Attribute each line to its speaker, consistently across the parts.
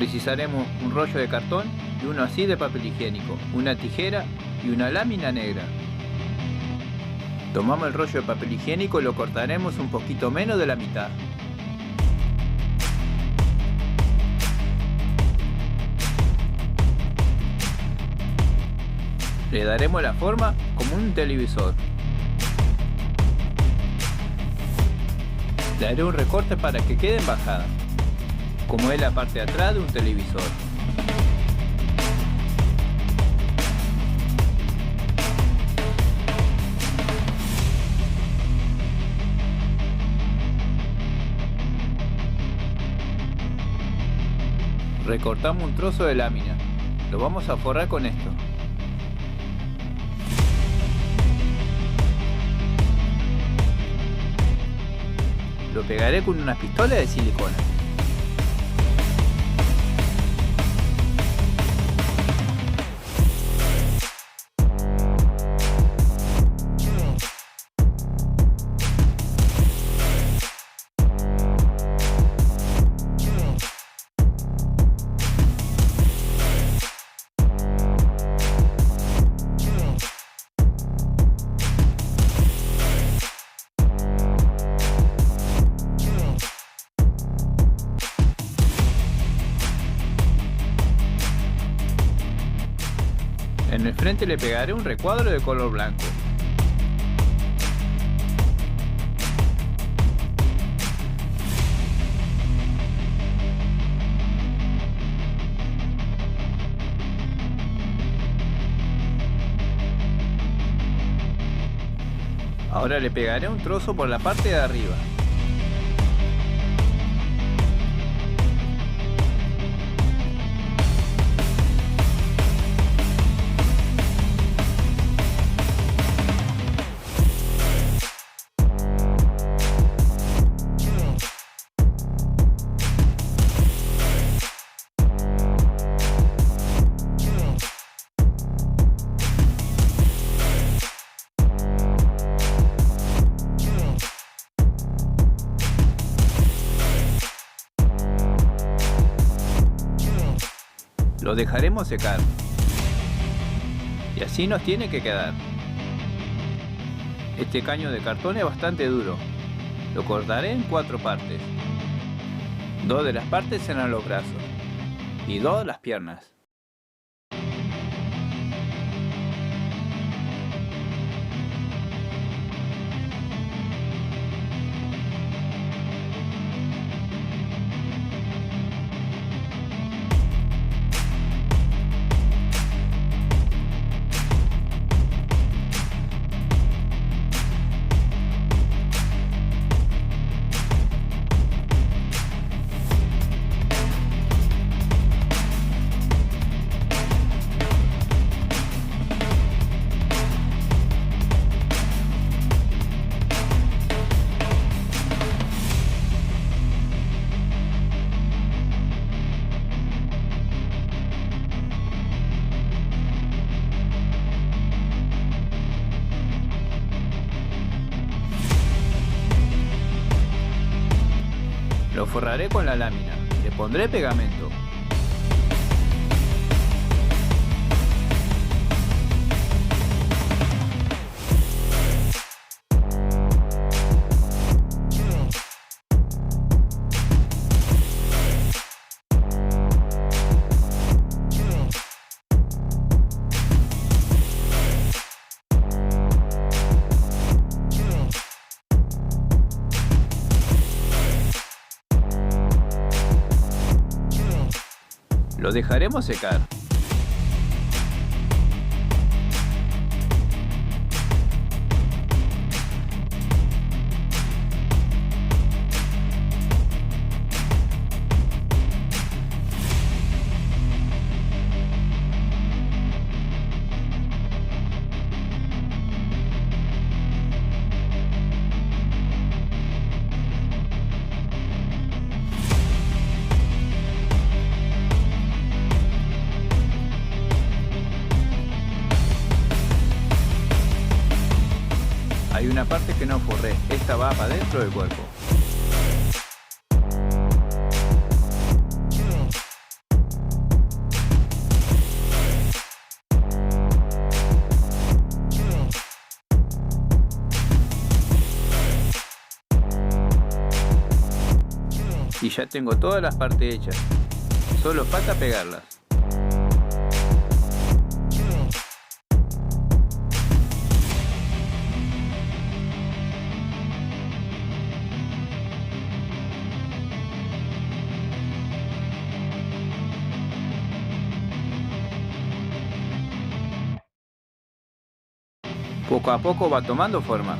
Speaker 1: Precisaremos un rollo de cartón y uno así de papel higiénico, una tijera y una lámina negra. Tomamos el rollo de papel higiénico y lo cortaremos un poquito menos de la mitad. Le daremos la forma como un televisor. Le haré un recorte para que quede en bajada, como es la parte de atrás de un televisor. Recortamos un trozo de lámina. Lo vamos a forrar con esto. Lo pegaré con una pistola de silicona. En el frente le pegaré un recuadro de color blanco. Ahora le pegaré un trozo por la parte de arriba. Lo dejaremos secar. Y así nos tiene que quedar. Este caño de cartón es bastante duro. Lo cortaré en 4 partes. 2 de las partes serán los brazos y 2 las piernas. Lo forraré con la lámina. Le pondré pegamento. Lo dejaremos secar. Hay una parte que no forré, esta va para dentro del cuerpo. Y ya tengo todas las partes hechas, solo falta pegarlas. Poco a poco va tomando forma.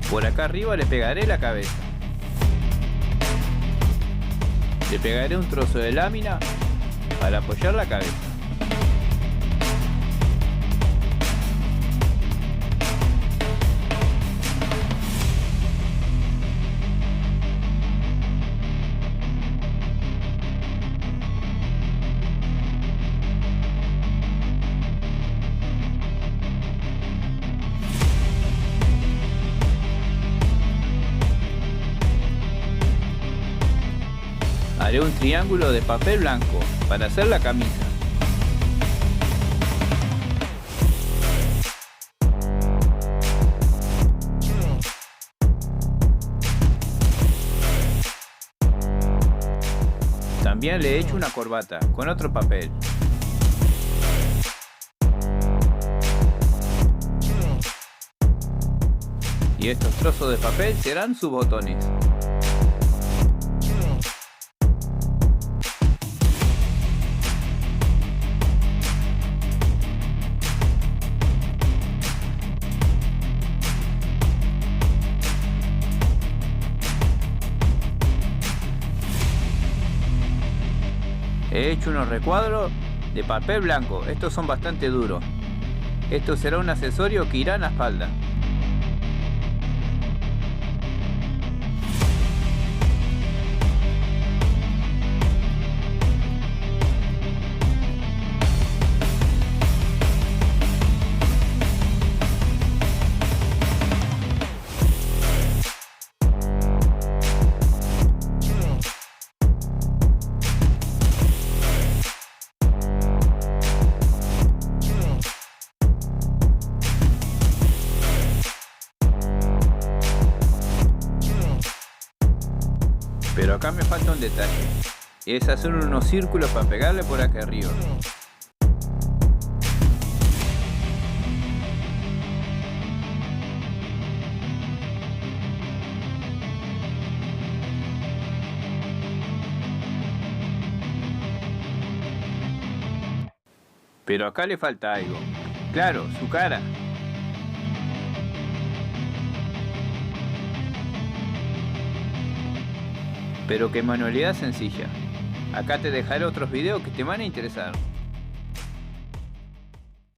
Speaker 1: Por acá arriba le pegaré la cabeza. Le pegaré un trozo de lámina para apoyar la cabeza. Haré un triángulo de papel blanco para hacer la camisa. También le he hecho una corbata con otro papel. Y estos trozos de papel serán sus botones. He hecho unos recuadros de papel blanco, estos son bastante duros. Esto será un accesorio que irá en la espalda. Pero acá me falta un detalle, es hacer unos círculos para pegarle por acá arriba. Pero acá le falta algo, claro, su cara. Pero qué manualidad sencilla. Acá te dejaré otros videos que te van a interesar.